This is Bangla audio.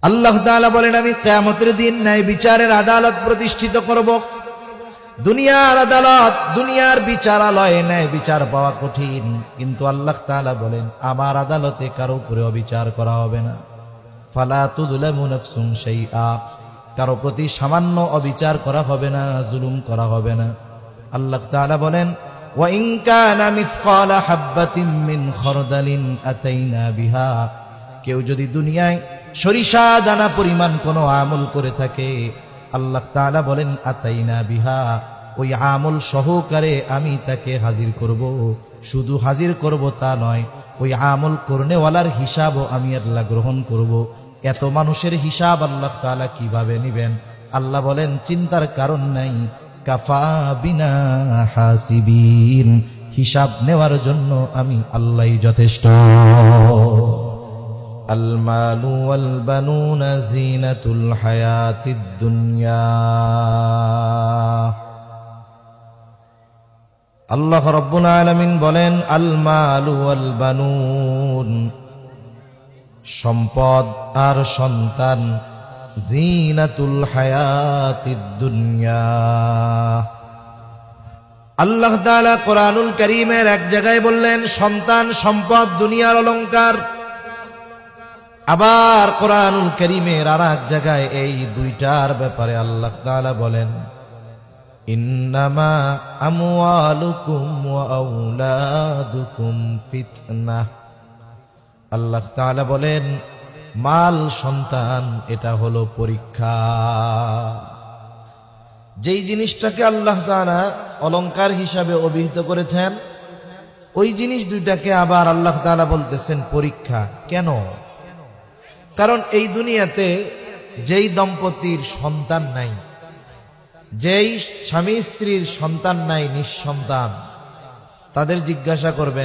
আল্লাহ তাআলা বলেন, আমি কিয়ামতের দিন ন্যায় বিচারের আদালত প্রতিষ্ঠিত করব। দুনিয়ার আদালত, দুনিয়ার বিচারালয়ে ন্যায় বিচার পাওয়া কঠিন, কিন্তু আল্লাহ তাআলা বলেন আমার আদালতে কারো উপরে অবিচার করা হবে না। ফালা তুযলামু নাফসুন শাইআ, কারো প্রতি সামান্য অবিচার করা হবে না, জুলুম করা হবে না। আল্লাহ তাআলা বলেন, ওয়া ইন কানা মিসকালা হাববাতিন মিন খারদালিন আতাইনা বিহা, কেউ যদি দুনিয়ায় সরিষা দানা পরিমাণ কোনো আমল করে থাকে, আল্লাহ তাআলা বলেন আতাইনা বিহা, ওই আমল সহকারে আমি তাকে হাজির করব। শুধু হাজির করব তা নয়, ওই আমল করনেওয়ালার হিসাবও আমি আল্লাহ গ্রহণ করব। এত মানুষের হিসাব আল্লাহ তাআলা কিভাবে নেবেন? আল্লাহ বলেন চিন্তার কারণ নাই, কাফা বিনা হাসিবিন, হিসাব নেওয়ার জন্য আমি আল্লাহই যথেষ্ট। আল মালু ওয়াল বানুনা জিনাতুল হায়াতিদ দুনিয়া। আল্লাহ রাব্বুল আলামিন বলেন, আল মালু ওয়াল বানুন, সম্পদ আর সন্তান, জিনাতুল হায়াতিদ দুনিয়া। আল্লাহ তাআলা কোরআনুল কারীমের এক জায়গায় বললেন সন্তান সম্পদ দুনিয়ার অলংকার। আবার কোরআনুল কারীমের আর এক জায়গায় এই দুইটার ব্যাপারে আল্লাহ তাআলা বলেন, ইন্নামা আমওয়ালুকুম ওয়া আওলাদুকুম ফিতনাহ। আল্লাহ তাআলা বলেন মাল সন্তান এটা হলো পরীক্ষা। যেই জিনিসটাকে আল্লাহ তাআলা অলংকার হিসাবে অভিহিত করেছেন, ওই জিনিস দুইটাকে আবার আল্লাহ তাআলা বলতেছেন পরীক্ষা। কেন? কারণ এই দুনিয়াতে যেই দম্পতির সন্তান নাই, যেই স্বামী স্ত্রীর সন্তান নাই, নিঃসন্তান, তাদের জিজ্ঞাসা করবেন